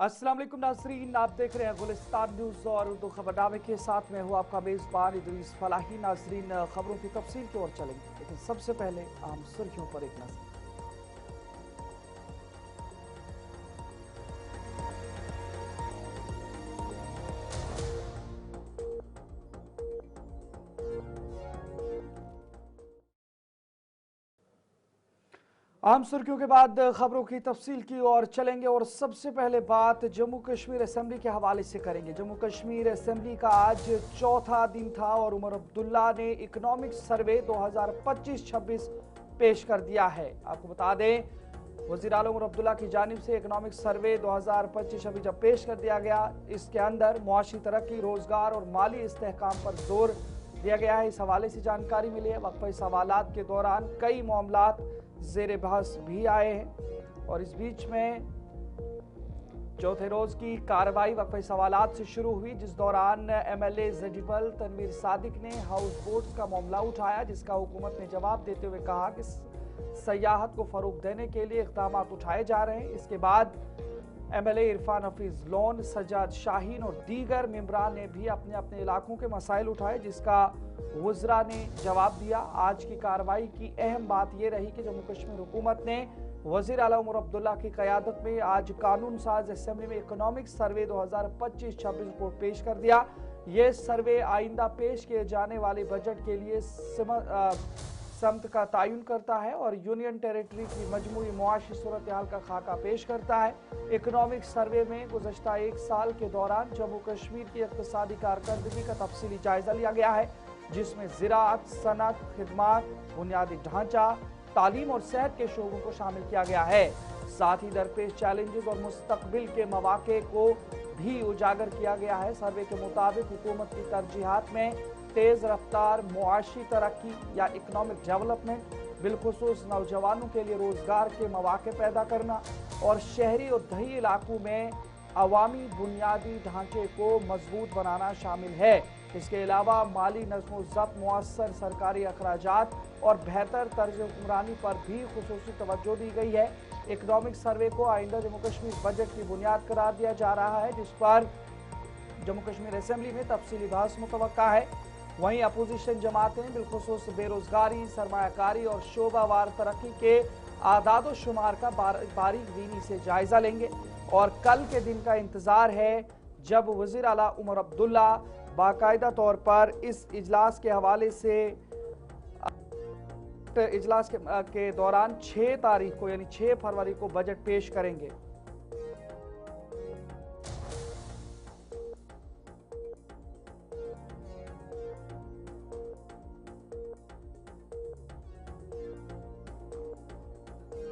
अस्सलाम वालेकुम नाज़रीन, आप देख रहे हैं गुलिस्तान न्यूज़ और उर्दू खबरनामे के साथ में हूँ आपका मेज़बान इदरीस फलाही। नाज़रीन, खबरों की तफसील की ओर चलेंगे, लेकिन सबसे पहले आम सुर्खियों पर एक नज़र। आम सुर्खियों के बाद खबरों की तफसील की ओर चलेंगे और सबसे पहले बात जम्मू कश्मीर असेंबली के हवाले से करेंगे। जम्मू कश्मीर असेंबली का आज चौथा दिन था और उमर अब्दुल्ला ने इकोनॉमिक सर्वे 2025-26 पेश कर दिया है। आपको बता दें, वज़ीर आला उमर अब्दुल्ला की जानिब से इकोनॉमिक सर्वे 2025-26 जब पेश कर दिया गया, इसके अंदर मुआशी तरक्की, रोजगार और माली इस्तेहकाम पर जोर दिया गया है। इस हवाले से जानकारी मिली है। वक्फे सवालात के दौरान कई मामलात ज़ेर बहस भी आए हैं और इस बीच में चौथे रोज की कार्रवाई वक्फे सवालात से शुरू हुई, जिस दौरान MLA जडीबल तनवीर सादिक ने हाउस बोट्स का मामला उठाया, जिसका हुकूमत ने जवाब देते हुए कहा कि सयाहत को फरोग देने के लिए इक़दाम उठाए जा रहे हैं। इसके बाद MLA इरफान हफीज लोन, सज्जाद शाहीन और दीगर मेंबरान ने भी अपने अपने इलाकों के मसाइल उठाए, जिसका वज़रा ने जवाब दिया। आज की कार्रवाई की अहम बात यह रही कि जम्मू कश्मीर हुकूमत ने वज़ीर आला उमर अब्दुल्ला की क़यादत में आज कानून साज असेंबली में इकोनॉमिक सर्वे 2025-26 रिपोर्ट पेश कर दिया। ये सर्वे आइंदा पेश किए जाने वाले बजट के लिए समत का तयन करता है और यूनियन टेरिटरी की मजमूई मुआशी सूरत हाल का खाका पेश करता है। इकोनॉमिक सर्वे में गुज़श्ता एक साल के दौरान जम्मू कश्मीर की इक़्तिसादी कारकर्दगी का तफसीली जायजा लिया गया है, जिसमें ज़राअत, सनअत, खिदमात, बुनियादी ढांचा, तालीम और सेहत के शोबों को शामिल किया गया है। साथ ही दरपेश चैलेंजेस और मुस्तकबिल के मौक़े को भी उजागर किया गया है। सर्वे के मुताबिक हुकूमत की तरजीहात में तेज़ रफ्तार मुआशी तरक्की या इकनॉमिक डेवलपमेंट, बिलखुसूस नौजवानों के लिए रोज़गार के मौक़े पैदा करना और शहरी और दही इलाकों में अवामी बुनियादी ढांचे को मजबूत बनाना शामिल है। इसके अलावा माली नज़्म ज़ब्त, मुअस्सर सरकारी अखराजात और बेहतर तर्ज हुक्मरानी पर भी खुसूसी तवज्जो दी गई है। इकनॉमिक सर्वे को आइंदा जम्मू कश्मीर बजट की बुनियाद करार दिया जा रहा है, जिस पर जम्मू कश्मीर असेंबली में तफसीली बहस मुतवक्का है। वहीं अपोजिशन जमातें बिलखुसूस बेरोजगारी, सरमायाकारी और शोबावार तरक्की के आदाद शुमार का बारीक बीनी से जायजा लेंगे और कल के दिन का इंतजार है जब वज़ीर आला उमर अब्दुल्ला बाकायदा तौर पर इस इजलास के हवाले से इजलास के दौरान 6 तारीख को यानी 6 फरवरी को बजट पेश करेंगे।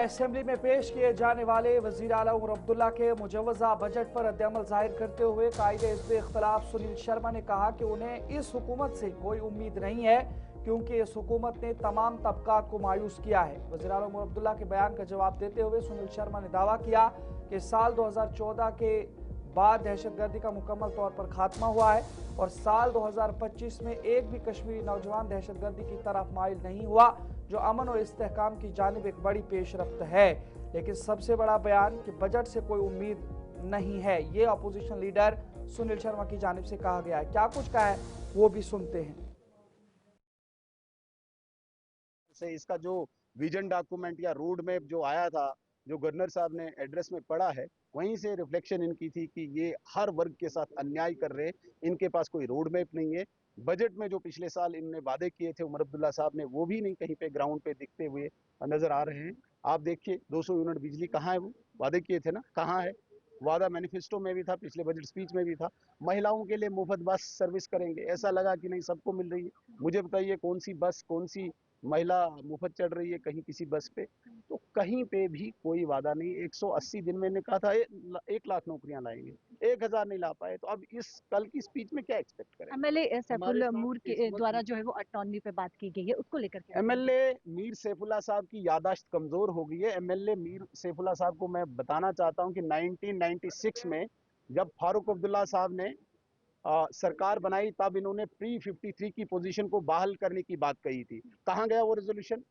असेंबली में पेश किए जाने वाले वज़ीर आला उमर अब्दुल्ला के मुजवज़ा बजट पर रद्द-ए-अमल ज़ाहिर करते हुए कायदे हिज़्ब इख्तिलाफ सुनील शर्मा ने कहा कि उन्हें इस हुकूमत से कोई उम्मीद नहीं है, क्योंकि इस हुकूमत ने तमाम तबकात को मायूस किया है। वज़ीर आला उमर अब्दुल्ला के बयान का जवाब देते हुए सुनील शर्मा ने दावा किया कि साल 2014 के बाद दहशतगर्दी का मुकम्मल तौर पर खात्मा हुआ है और साल 2025 में एक भी कश्मीरी नौजवान दहशतगर्दी की तरफ माइल नहीं हुआ, जो अमन और इस्तेहकाम की जानिब एक बड़ी पेशरफ्त है। लेकिन सबसे बड़ा बयान कि बजट से कोई उम्मीद नहीं है, ये अपोजिशन लीडर सुनील शर्मा की जानिब से कहा गया है। क्या कुछ कहा है वो भी सुनते हैं। से इसका जो विजन डॉक्यूमेंट या रोड मैप जो आया था, जो गवर्नर साहब ने एड्रेस में पढ़ा है, वहीं से रिफ्लेक्शन इनकी थी कि ये हर वर्ग के साथ अन्याय कर रहे हैं, इनके पास कोई रोड मैप नहीं है। बजट में जो पिछले साल इन्होंने वादे किए थे उमर अब्दुल्ला साहब ने, वो भी नहीं कहीं पे ग्राउंड पे दिखते हुए नजर आ रहे हैं। आप देखिए 200 यूनिट बिजली कहाँ है, वो वादे किए थे ना, कहाँ है वादा? मैनिफेस्टो में भी था, पिछले बजट स्पीच में भी था। महिलाओं के लिए मुफ्त बस सर्विस करेंगे, ऐसा लगा कि नहीं सबको मिल रही है। मुझे बताइए कौन सी बस, कौन सी महिला मुफ्त चढ़ रही है कहीं किसी बस पे? तो कहीं पे भी कोई वादा नहीं। 180 दिन मैंने कहा था 1 लाख नौकरियां लाएंगे, 1000 नहीं ला पाए। तो अब इस कल की स्पीच में क्या एक्सपेक्ट करें? एमएलए हमारे सैफुल साथ मूर इस के वक्त द्वारा जो है वो अटॉर्नी पे बात की गई है, उसको लेकर क्या कहेंगे? MLA मीर सैफुल्ला साहब की यादाश्त कमजोर हो गई है। MLA मीर सैफुल्ला साहब को मैं बताना चाहता हूं कि 1996 में जब फारूक अब्दुल्ला साहब ने सरकार बनाई, तब इन्होंने प्री 53 की पोजीशन को बहाल करने की बात कही थी। कहां गया वो रेजोल्यूशन?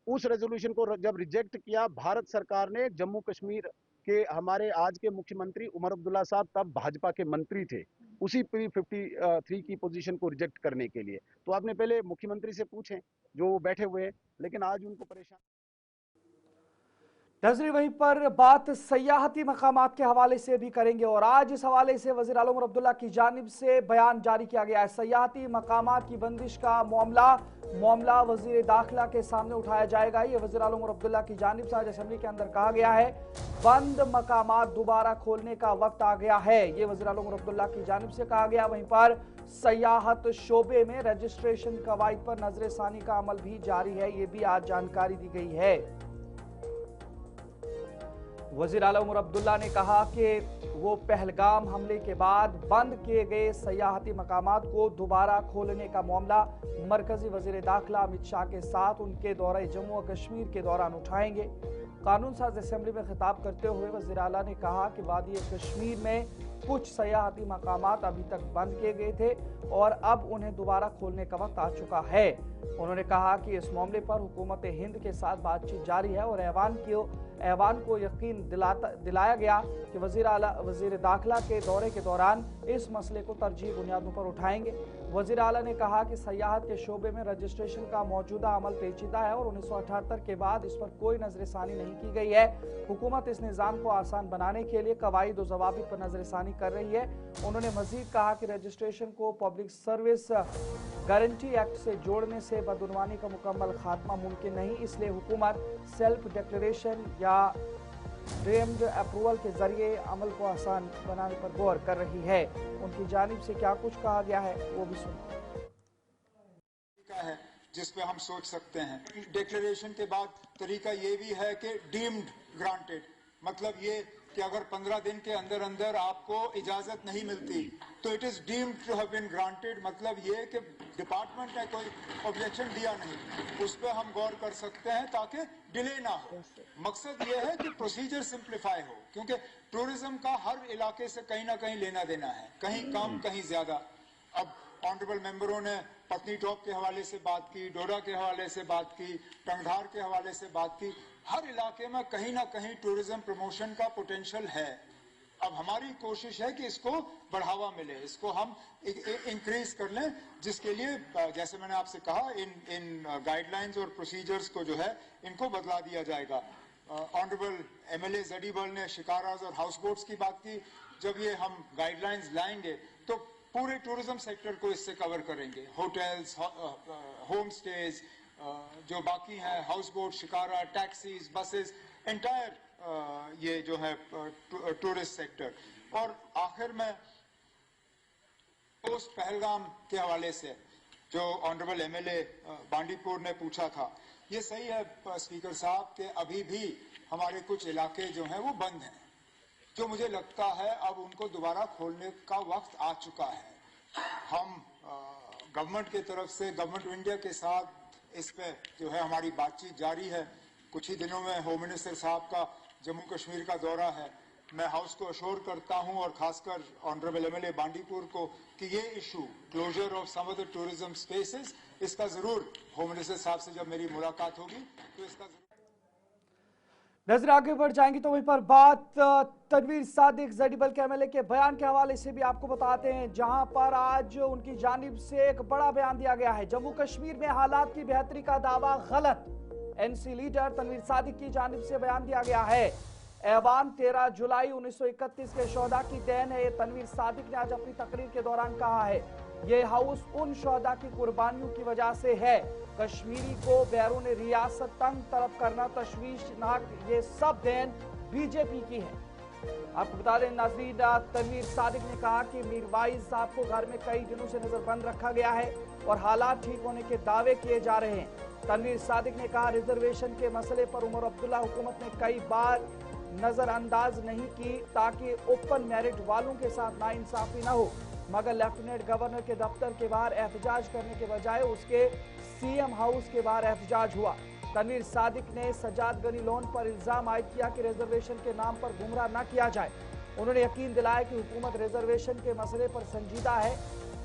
उस रेजोल्यूशन को जब रिजेक्ट किया भारत सरकार ने, जम्मू कश्मीर कि हमारे आज के मुख्यमंत्री उमर अब्दुल्ला साहब तब भाजपा के मंत्री थे उसी P53 की पोजीशन को रिजेक्ट करने के लिए। तो आपने पहले मुख्यमंत्री से पूछें जो बैठे हुए हैं, लेकिन आज उनको परेशान। नजरी वहीं पर बात सयाहती मकामात के हवाले से भी करेंगे और आज इस हवाले से वज़ीर आला उमर अब्दुल्ला की जानिब से बयान जारी किया गया है। सयाहती मकामात की बंदिश का मामला वज़ीर दाखिला के सामने उठाया जाएगा। ये वज़ीर आला उमर अब्दुल्ला की जानिब से आज असेंबली के अंदर कहा गया है। बंद मकामात दोबारा खोलने का वक्त आ गया है, ये वज़ीर आला उमर अब्दुल्ला की जानिब से कहा गया। वहीं पर सयाहत शोबे में रजिस्ट्रेशन कवायद पर नजर सानी का अमल भी जारी है, ये भी आज जानकारी दी गई है। वज़ीर आला उमर अब्दुल्ला ने कहा कि वो पहलगाम हमले के बाद बंद किए गए सयाहती मकामात को दोबारा खोलने का मामला मरकजी वज़ीर दाखिला अमित शाह के साथ उनके दौरे जम्मू और कश्मीर के दौरान उठाएंगे। कानून साज असेंबली में खिताब करते हुए वज़ीर आला ने कहा कि वादी कश्मीर में कुछ सयाहती मकामात अभी तक बंद किए गए थे और अब उन्हें दोबारा खोलने का वक्त आ चुका है। उन्होंने कहा कि इस मामले पर हुकूमत हिंद के साथ बातचीत जारी है और ऐवान को यकीन दिलाया गया कि वज़ीर दाखिला के दौरे के दौरान इस मसले को तरजीह बुनियादों पर उठाएंगे। वज़ीर आला ने कहा कि सयाहत के शोबे में रजिस्ट्रेशन का मौजूदा अमल पेचीदा है और 1978 के बाद इस पर कोई नजरसानी नहीं की गई है। हुकूमत इस निज़ाम को आसान बनाने के लिए कवायद और ज़वाबित पर नजरसानी कर रही है। उन्होंने मजीद कहा कि रजिस्ट्रेशन को पब्लिक सर्विस गारंटी एक्ट से जोड़ने से बदउनवानी का मुकम्मल खात्मा मुमकिन नहीं, इसलिए हुकूमत सेल्फ डिक्लेरेशन या डीम्ड अप्रूवल के जरिए अमल को आसान बनाने पर गौर कर रही है। उनकी जानिब से क्या कुछ कहा गया है वो भी सुनिए। है जिस पे हम सोच सकते हैं। डिक्लेरेशन के बाद तरीका ये भी है कि डीम्ड ग्रांटेड, मतलब ये कि अगर 15 दिन के अंदर अंदर आपको इजाजत नहीं मिलती तो it is deemed to have been granted, मतलब ये कि डिपार्टमेंट ने कोई ऑब्जेक्शन दिया नहीं, उस पर हम गौर कर सकते हैं ताकि डिले ना हो। मकसद ये है कि प्रोसीजर सिंप्लीफाई हो, क्योंकि टूरिज्म का हर इलाके से कहीं ना कहीं लेना देना है, कहीं कम कहीं ज्यादा। अब ऑनरेबल मेंबरों ने पत्नी टॉप के हवाले से बात की, डोडा के हवाले से बात की, टंगधार के हवाले से बात की। हर इलाके में कहीं ना कहीं टूरिज्म प्रमोशन का पोटेंशियल है। अब हमारी कोशिश है कि इसको बढ़ावा मिले, इसको हम इंक्रीज कर लें, जिसके लिए जैसे मैंने आपसे कहा इन गाइडलाइंस और प्रोसीजर्स को जो है इनको बदला दिया जाएगा। ऑनरेबल MLA जडीबल ने शिकाराज और हाउस बोट्स की बात की। जब ये हम गाइडलाइंस लाएंगे तो पूरे टूरिज्म सेक्टर को इससे कवर करेंगे। होटल्स, होम स्टेज, जो बाकी हैं, house boat, shikara, taxis, buses, entire ये जो है टूरिस्ट सेक्टर। और आखिर में पोस्ट पहलगाम के हवाले से जो ऑनरेबल MLA बांडीपुर ने पूछा था, ये सही है स्पीकर साहब कि अभी भी हमारे कुछ इलाके जो हैं वो बंद हैं, जो मुझे लगता है अब उनको दोबारा खोलने का वक्त आ चुका है। हम गवर्नमेंट की तरफ से, गवर्नमेंट ऑफ इंडिया के साथ इस पे जो है हमारी बातचीत जारी है। कुछ ही दिनों में होम मिनिस्टर साहब का जम्मू कश्मीर का दौरा है। मैं हाउस को अश्योर करता हूं और खासकर ऑनरेबल MLA बांडीपुर को कि ये issue closure of some of the tourism spaces, इसका जरूर होम मिनिस्टर साहब से जब मेरी मुलाकात होगी तो इसका नजर आगे बढ़ जाएंगी तो वहीं पर बात तनवीर सादिक जडीबल के MLA के बयान के हवाले से भी आपको बताते हैं, जहां पर आज उनकी जानिब से एक बड़ा बयान दिया गया है। जम्मू कश्मीर में हालात की बेहतरी का दावा गलत, NC लीडर तनवीर सादिक की जानिब से बयान दिया गया है। ऐवान 13 जुलाई 1931 के शोहदा की देन है, तनवीर सादिक ने आज अपनी तकरीर के दौरान कहा है। ये हाउस उन शोहदा की कुर्बानियों की वजह से है। कश्मीरी को बैरून रियासत तंग तरफ करना तशवीशनाक, ये सब देन बीजेपी की है। आपको बता दें नाज़रीन, तनवीर सादिक ने कहा कि मीरवाइज साहब को घर में कई दिनों से नजरबंद रखा गया है और हालात ठीक होने के दावे किए जा रहे हैं। तनवीर सादिक ने कहा रिजर्वेशन के मसले पर उमर अब्दुल्ला हुकूमत ने कई बार नजरअंदाज नहीं की ताकि ओपन मेरिट वालों के साथ नाइंसाफी न हो, मगर लेफ्टिनेंट गवर्नर के दफ्तर के बाहर एहतजाज करने के बजाय उसके CM हाउस के बाहर एहतजाज हुआ। तनवीर सादिक ने सजाद गनी लोन पर इल्जाम आयद किया कि रिजर्वेशन के नाम पर गुमराह न किया जाए। उन्होंने यकीन दिलाया कि हुकूमत रिजर्वेशन के मसले पर संजीदा है,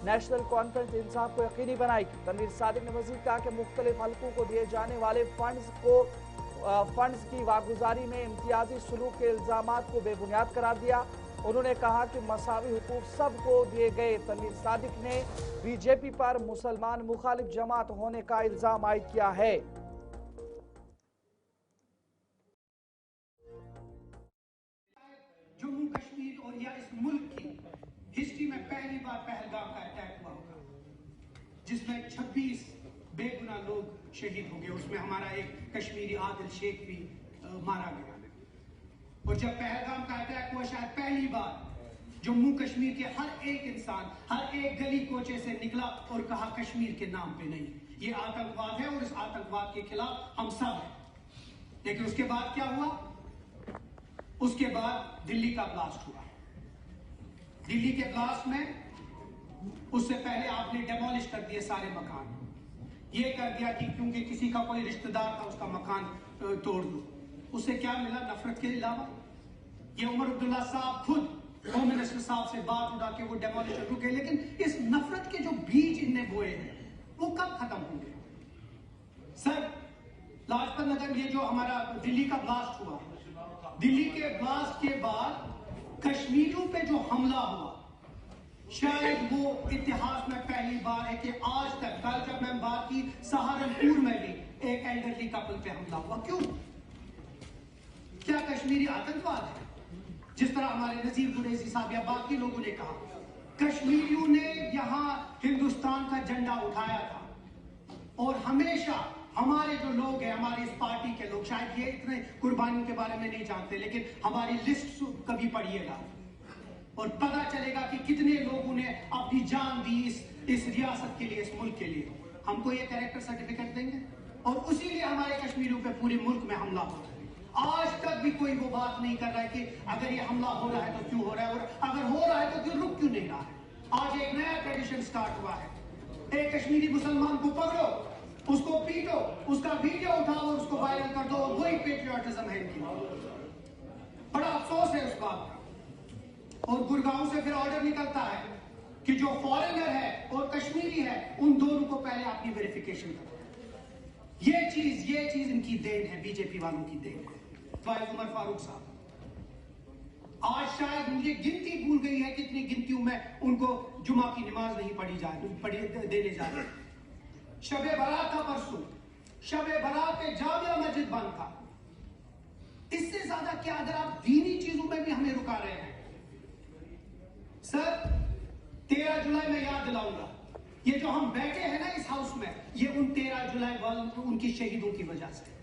नेशनल कॉन्फ्रेंस इंसाफ को यकीनी बनाएगी। तनवीर सादिक ने मजीद कहा कि मुख्तलिफ हलकों को दिए जाने वाले फंड्स को फंड्स की वागुजारी में इम्तियाजी सलूक के इल्जामात को बेबुनियाद करार दिया। उन्होंने कहा कि मसावी हुकूक सबको दिए गए। तनवीर सादिक ने बीजेपी पर मुसलमान मुखालिफ जमात होने का इल्जाम आयद किया है। जम्मू कश्मीर और या इस मुल्क की हिस्ट्री में पहली बार पहलगाम का अटैक हुआ होगा, जिसमें 26 बेगुनाह लोग शहीद हो गए। उसमें हमारा एक कश्मीरी आदिल शेख भी मारा गया। और जब पहलगाम का अटैक हुआ, शायद पहली बार जम्मू कश्मीर के हर एक इंसान हर एक गली कोचे से निकला और कहा कश्मीर के नाम पे नहीं, ये आतंकवाद है और इस आतंकवाद के खिलाफ हम सब हैं। लेकिन उसके बाद क्या हुआ? उसके बाद दिल्ली का ब्लास्ट हुआ। दिल्ली के ब्लास्ट में उससे पहले आपने डेमोलिश कर दिए सारे मकान। ये कर दिया कि क्योंकि किसी का कोई रिश्तेदार था उसका मकान तोड़ दो। उससे क्या मिला? नफरत के अलावा। ये उमर अब्दुल्ला साहब खुद होम मिनिस्टर साहब से बात उठा के वो डेमोलिशन रुके, लेकिन इस नफरत के जो बीज इनने बोए हैं वो कब खत्म होंगे? सर, लाजपत नगर ये जो हमारा दिल्ली का ब्लास्ट हुआ, दिल्ली के ब्लास्ट के बाद कश्मीरियों पे जो हमला हुआ, शायद वो इतिहास में पहली बार है कि आज तक, कल जब मैं बात की सहारनपुर में भी एक एल्डरली कपल पे हमला हुआ। क्यों? क्या कश्मीरी आतंकवाद है? जिस तरह हमारे नजीर कुरैशी साहब या बाकी लोगों ने कहा, कश्मीरियों ने यहां हिंदुस्तान का झंडा उठाया था और हमेशा हमारे जो लोग हैं, हमारी इस पार्टी के लोग, शायद ये इतने कुर्बानियों के बारे में नहीं जानते, लेकिन हमारी लिस्ट कभी पढ़िएगा और पता चलेगा कि कितने लोगों ने अपनी जान दी इस रियासत के लिए, इस मुल्क के लिए। हमको ये कैरेक्टर सर्टिफिकेट देंगे और उसी लिए हमारे कश्मीरियों पे पूरे मुल्क में हमला हो रहा है। आज तक भी कोई वो बात नहीं कर रहा है कि अगर ये हमला हो रहा है तो क्यों हो रहा है, और अगर हो रहा है तो क्यों रुक क्यों नहीं रहा है। आज एक नया ट्रेडिशन स्टार्ट हुआ है, एक कश्मीरी मुसलमान को पकड़ो, उसको पीटो, उसका वीडियो उठाओ और उसको वायरल कर दो, और वही पेट्रियोटिज्म है इनकी। बड़ा अफसोस है उस बात का। और गुड़गांव से फिर ऑर्डर निकलता है कि जो फॉरेनर है और कश्मीरी है, उन दोनों को पहले अपनी वेरिफिकेशन करो। ये चीज इनकी देन है, बीजेपी वालों की देन है। उमर फारूक साहब, आज शायद मुझे गिनती भूल गई है कितनी गिनतियों में उनको जुमा की नमाज नहीं देने जा रहे। शबे बारात था परसों, शबे बारात पे जामिया मस्जिद बंद था। इससे ज्यादा क्या अगर आप दीनी चीजों में भी हमें रुका रहे हैं? सर, 13 जुलाई में याद दिलाऊंगा, ये जो हम बैठे हैं ना इस हाउस में, ये उन 13 जुलाई वालों उनकी शहीदों की वजह से।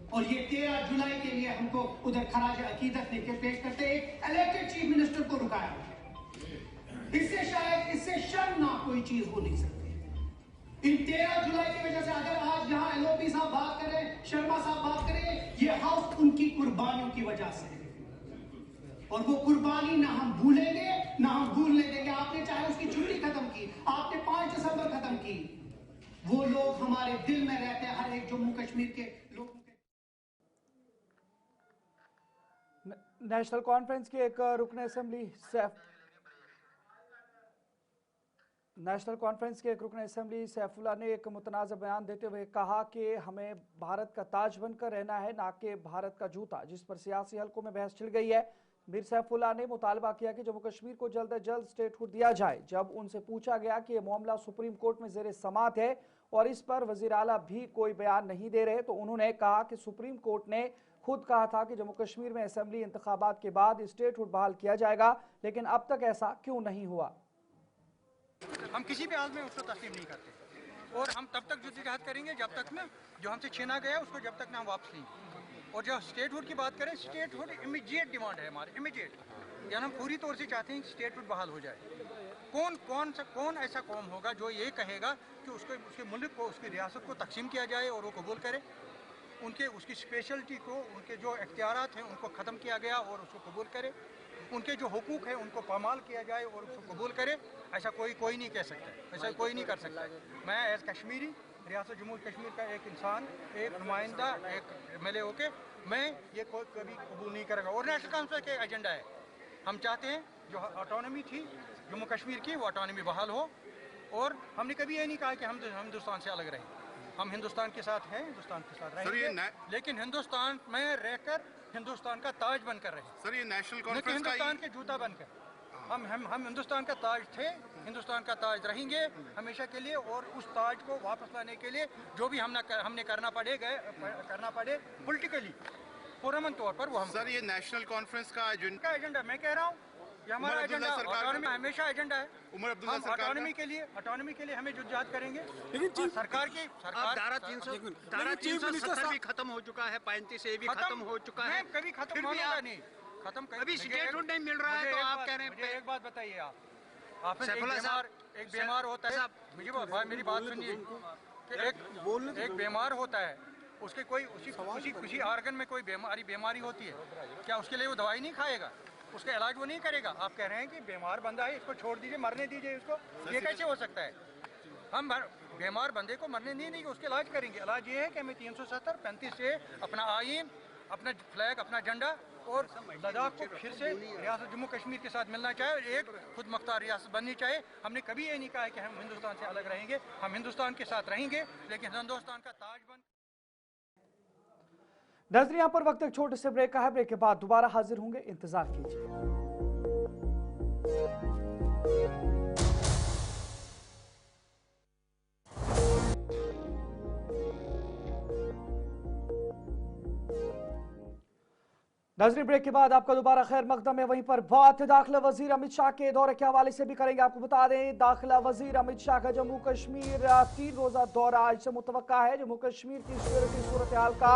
और ये 13 जुलाई के लिए हमको उधर खराज अकीदत लेके पेश करते एक इलेक्टेड चीफ मिनिस्टर को रुकाया। इससे शायद इससे शर्मनाक कोई चीज हो नहीं सकती। इन 13 जुलाई की वजह से अगर आज यहाँ एलओपी साहब बात करें, शर्मा साहब बात करें, ये हाउस उनकी कुर्बानियों की वजह से, और वो कुर्बानी ना हम भूलेंगे ना हम भूलने देंगे। आपने चाहे उसकी छुट्टी खत्म की, आपने 5 दिसंबर खत्म की, वो लोग हमारे दिल में रहते हैं, हर एक जम्मू कश्मीर के लोगों के। नेशनल कॉन्फ्रेंस के एक रुकन असेंबली सैफुल्लाह ने एक मुतनाज़ बयान देते हुए कहा कि हमें भारत का ताज बनकर रहना है, ना कि भारत का जूता, जिस पर सियासी हलकों में बहस छिड़ गई है। मीर सैफुल्लाह ने मुतालबा किया कि जम्मू कश्मीर को जल्द अज जल्द स्टेटहुड दिया जाए। जब उनसे पूछा गया कि यह मामला सुप्रीम कोर्ट में ज़ेर समाअत है और इस पर वज़ीर आला भी कोई बयान नहीं दे रहे, तो उन्होंने कहा कि सुप्रीम कोर्ट ने खुद कहा था कि जम्मू कश्मीर में असेंबली इंतखाबात के बाद स्टेटहुड बहाल किया जाएगा, लेकिन अब तक ऐसा क्यों नहीं हुआ? हम किसी भी हाल में उसको तस्लीम नहीं करते और हम तब तक जद्दोजहद करेंगे जब तक ना जो हमसे छीना गया उसको जब तक ना हम वापस नहीं। और जब स्टेटहुड की बात करें, स्टेटहुड इमीडिएट डिमांड है हमारी, इमीडिएट, यानी हम पूरी तौर से चाहते हैं कि स्टेटहुड बहाल हो जाए। कौन ऐसा कौम होगा जो ये कहेगा कि उसके मुल्क को, उसकी रियासत को तकसीम किया जाए और वो कबूल करे, उसकी स्पेशलिटी को, उनके जो इख्तियारात हैं उनको ख़त्म किया गया और उसको कबूल करे, उनके जो हुकूक हैं उनको पामाल किया जाए और उसको कबूल करे। ऐसा कोई नहीं कह सकता, ऐसा कोई नहीं कर सकता। मैं एज कश्मीरी, रियासत जम्मू कश्मीर का एक इंसान, एक नुमाइंदा, एक MLA होके मैं ये कभी कबूल नहीं करेगा। और नेशनल कॉन्फ्रेंस का एजेंडा है, हम चाहते हैं जो ऑटोनॉमी थी जम्मू कश्मीर की, वो ऑटोनॉमी बहाल हो। और हमने कभी ये नहीं कहा कि हम हिंदुस्तान से अलग रहें। हम हिंदुस्तान के साथ हैं, हिंदुस्तान के साथ रहेंगे, लेकिन हिंदुस्तान में रहकर हिंदुस्तान का ताज बनकर रहे। सर ये नेशनल न कि कॉन्फ्रेंस का हिंदुस्तान के जूता बनकर। हम हिंदुस्तान का ताज थे, हिंदुस्तान का ताज रहेंगे हमेशा के लिए, और उस ताज को वापस लाने के लिए जो भी हमने करना पड़े पॉलिटिकली पुरअमन तौर पर वो हम। सर ये नेशनल कॉन्फ्रेंस का एजेंडा मैं कह रहा हूँ, ये हमारा एजेंडा ऑटोनॉमी हमेशा एजेंडा है। उमर अब्दुल्ला हम सरकार ऑटोनॉमी के लिए हमें जुद्दहद करेंगे। लेकिन सरकार धारा 370 भी खत्म हो चुका है, 35 ए भी खत्म हो चुका है, कभी खत्म फिर भी होगा आप नहीं, खत्म अभी स्टेटहुड नहीं मिल रहा है, तो आप कह रहे हैं। एक बात बताइए, आप एक बीमार होता है, मेरी बात सुनिए, कि एक बीमार होता है, उसके किसी ऑर्गन में कोई बीमारी होती है, क्या उसके लिए वो दवाई नहीं खाएगा, उसका इलाज वो नहीं करेगा? आप कह रहे हैं कि बीमार बंदा है, इसको छोड़ दीजिए, मरने दीजिए इसको, ये कैसे हो सकता है? हम बीमार बंदे को मरने नहीं देंगे, उसके इलाज करेंगे। इलाज ये है कि हमें 370 35 से अपना आइन, अपना फ्लैग, अपना झंडा और लद्दाख को फिर से रियासत जम्मू कश्मीर के साथ मिलना चाहिए, एक खुद मुख्तार रियासत बननी चाहिए। हमने कभी ये नहीं कहा है कि हम हिंदुस्तान से अलग रहेंगे, हम हिंदुस्तान के साथ रहेंगे, लेकिन हिंदुस्तान का ताज बन। नजर यहाँ पर वक्त एक छोटे से ब्रेक का है, ब्रेक के बाद दोबारा हाजिर होंगे, इंतजार कीजिए। नजरी ब्रेक के बाद आपका दोबारा खैर मकदम है। वहीं पर बात दाखिला वजीर अमित शाह के दौरे के हवाले से भी करेंगे। आपको बता दें, दाखिला वजीर अमित शाह का जम्मू कश्मीर 3 रोजा दौरा आज से मुतवक्का है। जम्मू कश्मीर की सिक्योरिटी सूरत हाल का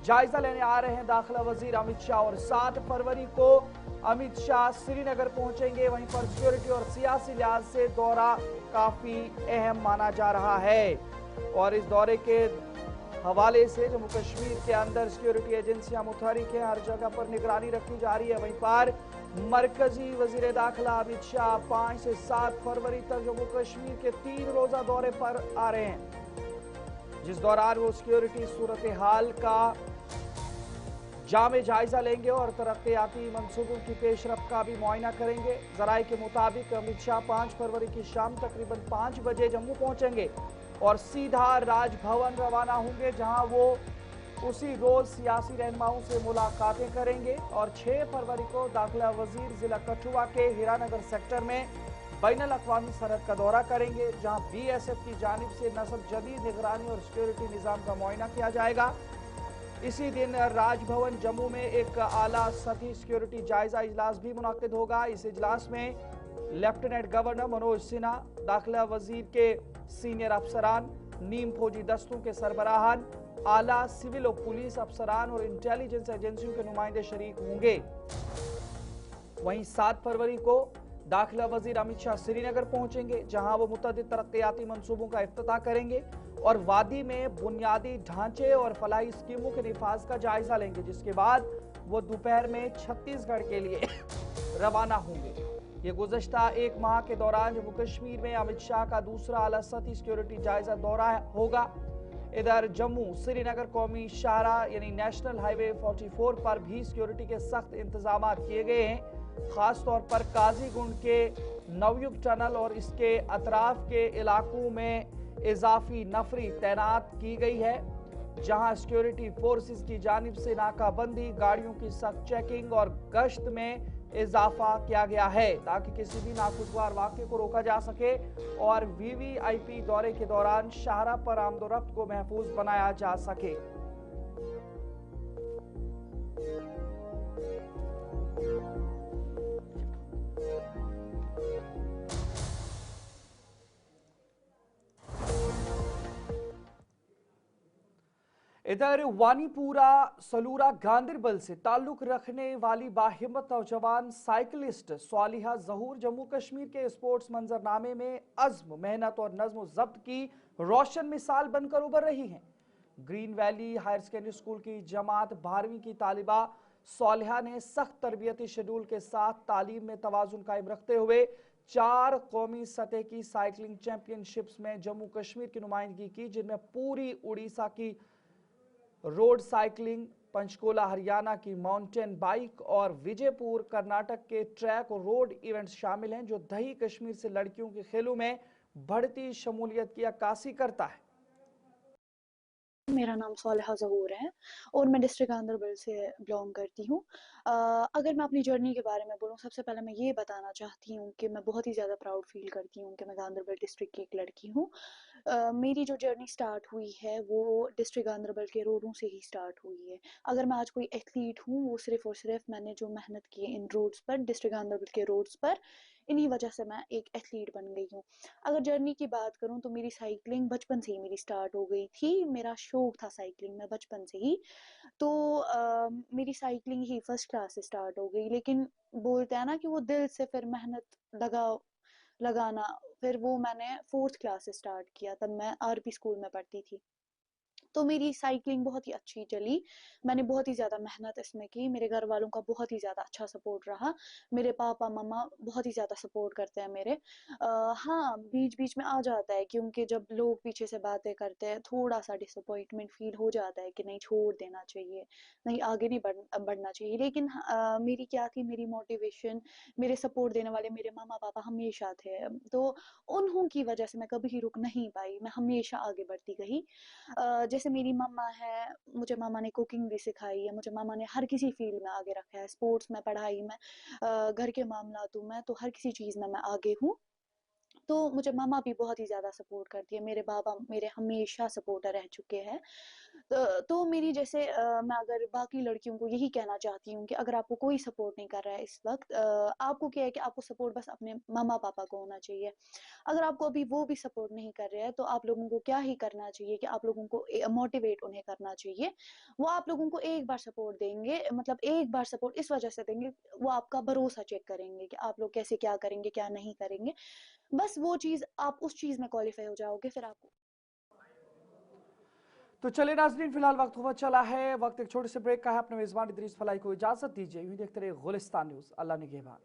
जायजा लेने आ रहे हैं दाखिला वजीर अमित शाह, और 7 फरवरी को अमित शाह श्रीनगर पहुंचेंगे। वहीं पर सिक्योरिटी और सियासी लिहाज से दौरा काफी अहम माना जा रहा है, और इस दौरे के हवाले से जम्मू कश्मीर के अंदर सिक्योरिटी एजेंसियां मुतहरिक हैं, हर जगह पर निगरानी रखी जा रही है। वहीं पर मरकजी वजीर दाखिला अमित शाह 5 से 7 फरवरी तक जम्मू कश्मीर के 3 रोजा दौरे पर आ रहे हैं, जिस दौरान वो सिक्योरिटी सूरत हाल का जामे जायजा लेंगे और तरक्याती मंसूबों की पेशरफ्त का भी मुआयना करेंगे। जराये के मुताबिक अमित शाह 5 फरवरी की शाम तकरीबन 5 बजे जम्मू पहुंचेंगे और सीधा राजभवन रवाना होंगे, जहां वो उसी रोज सियासी रहनुमाओं से मुलाकातें करेंगे। और 6 फरवरी को दाखिला वजीर जिला कठुआ के हीरानगर सेक्टर में बैनुल अक़वामी सरहद का दौरा करेंगे, जहां BSF की जानिब से नस्ब जदीद निगरानी और सिक्योरिटी निज़ाम का मुआयना किया जाएगा। इसी दिन राजभवन जम्मू में एक आला सतही सिक्योरिटी जायजा इजलास भी मुनाकिद होगा। इस इजलास में लेफ्टिनेंट गवर्नर मनोज सिन्हा, दाखिला वजीर के सीनियर अफसरान, नीम फौजी दस्तों के सरबराहान, आला सिविल और पुलिस अफसरान और इंटेलिजेंस एजेंसियों के नुमाइंदे शरीक होंगे। वहीं 7 फरवरी को दाखिला वजीर अमित शाह श्रीनगर पहुंचेंगे, जहां वो मुतअद्दिद तरक्याती मंसूबों का इफ्तिताह करेंगे और वादी में बुनियादी ढांचे और फलाही स्कीमों के निफाज का जायजा लेंगे, जिसके बाद वो दोपहर में छत्तीसगढ़ के लिए रवाना होंगे। ये गुज़श्ता 1 माह के दौरान जम्मू कश्मीर में अमित शाह का दूसरा आला सतही सिक्योरिटी जायजा दौरा होगा। इधर जम्मू श्रीनगर कौमी शाहराह यानी नेशनल हाईवे 44 पर भी सिक्योरिटी के सख्त इंतजाम किए गए हैं। खास तौर पर काजीगुंड के नवयुग टनल और इसके अतराफ के इलाकों में इजाफी नफरी तैनात की गई है, जहां सिक्योरिटी फोर्सेस की जानिब से नाकाबंदी, गाड़ियों की सख्त चेकिंग और गश्त में इजाफा किया गया है, ताकि किसी भी नाखुशगवार वाक़े को रोका जा सके और VVIP दौरे के दौरान शाहराह पर आमदोरफ्त को महफूज बनाया जा सके। इधर वानीपुरा सलूरा गांदरबल से ताल्लुक रखने वाली बाहिम्मत नौजवान साइकिलिस्ट स्वालिहा जहूर जम्मू कश्मीर के स्पोर्ट्स मंजरनामे में अज़्म, मेहनत और नज़्म ज़ब्त की रोशन मिसाल बनकर उभर रही हैं। Green Valley higher secondary school की जमात 12वीं की तालिबा स्वालिहा ने सख्त तरबियती शेड्यूल के साथ तालीम में तवाज़ुन कायम रखते हुए 4 कौमी सतह की साइकिलिंग चैंपियनशिप्स में जम्मू कश्मीर की नुमाइंदगी की, जिनमें पूरी उड़ीसा की रोड साइकिलिंग, पंचकोला हरियाणा की माउंटेन बाइक और विजयपुर कर्नाटक के ट्रैक और रोड इवेंट्स शामिल हैं, जो दही कश्मीर से लड़कियों के खेलों में बढ़ती शमूलियत की अक्कासी करता है। मेरा नाम सालिहा ज़हूर है और मैं डिस्ट्रिक्ट गांदरबल से बिलोंग करती हूँ। अगर मैं अपनी जर्नी के बारे में बोलूँ, सबसे पहले मैं ये बताना चाहती हूँ कि मैं बहुत ही ज़्यादा प्राउड फील करती हूँ कि मैं गांदरबल डिस्ट्रिक्ट की एक लड़की हूँ। मेरी जो जर्नी स्टार्ट हुई है वो डिस्ट्रिक्ट गांदरबल के रोडों से ही स्टार्ट हुई है। अगर मैं आज कोई एथलीट हूँ, वो सिर्फ़ और सिर्फ मैंने जो मेहनत की है इन रोड्स पर, डिस्ट्रिक्ट गांदरबल के रोड्स पर, इन्हीं वजह से मैं एक एथलीट बन गई हूँ। अगर जर्नी की बात करूँ तो मेरी साइकिलिंग बचपन से ही मेरी स्टार्ट हो गई थी। मेरा शौक था साइकिलिंग में बचपन से ही। तो मेरी साइकिलिंग ही फर्स्ट क्लास से स्टार्ट हो गई, लेकिन बोलते हैं ना कि वो दिल से फिर मेहनत लगाना, फिर वो मैंने फोर्थ क्लास से स्टार्ट किया। तब मैं आरपी स्कूल में पढ़ती थी। तो मेरी साइकिलिंग बहुत ही अच्छी चली। मैंने बहुत ही ज़्यादा मेहनत इसमें की। मेरे घर वालों का बहुत ही ज़्यादा अच्छा सपोर्ट रहा। मेरे पापा मम्मा बहुत ही ज़्यादा सपोर्ट करते हैं मेरे। हाँ, बीच बीच में आ जाता है, क्योंकि जब लोग पीछे से बातें करते हैं थोड़ा सा डिसअपॉइंटमेंट फील हो जाता है कि नहीं, छोड़ देना चाहिए, नहीं आगे नहीं बढ़ना चाहिए। लेकिन मेरी क्या थी, मेरी मोटिवेशन, मेरे सपोर्ट देने वाले मेरे मामा पापा हमेशा थे। तो उन्हों की वजह से मैं कभी रुक नहीं पाई, मैं हमेशा आगे बढ़ती गई। जैसे मेरी मम्मा है, मुझे मामा ने कुकिंग भी सिखाई है, मुझे मामा ने हर किसी फील्ड में आगे रखा है, स्पोर्ट्स में, पढ़ाई में, घर के मामलातों में, तो हर किसी चीज़ में मैं आगे हूँ। तो मुझे मामा भी बहुत ही ज़्यादा सपोर्ट करती है, मेरे बाबा मेरे हमेशा सपोर्टर रह चुके हैं। तो मेरी जैसे मैं अगर बाकी लड़कियों को यही कहना चाहती हूँ कि अगर आपको कोई सपोर्ट नहीं कर रहा है इस वक्त, आपको क्या है कि आपको सपोर्ट बस अपने मामा पापा को होना चाहिए। अगर आपको अभी वो भी सपोर्ट नहीं कर रहे हैं तो आप लोगों को क्या ही करना चाहिए कि आप लोगों को मोटिवेट उन्हें करना चाहिए। वो आप लोगों को एक बार सपोर्ट देंगे, मतलब एक बार सपोर्ट इस वजह से देंगे, वो आपका भरोसा चेक करेंगे कि आप लोग कैसे क्या करेंगे क्या नहीं करेंगे। बस वो चीज़, आप उस चीज़ में क्वालिफाई हो जाओगे, फिर आपको। तो चलिए नाज़रीन, फिलहाल वक्त हुआ चला है, वक्त एक छोटे से ब्रेक का है। अपने मेज़बान इदरीस फलाई को इजाज़त दीजिए। यूँ देखते रहे गुलिस्तान न्यूज़। अल्लाह निगहबान।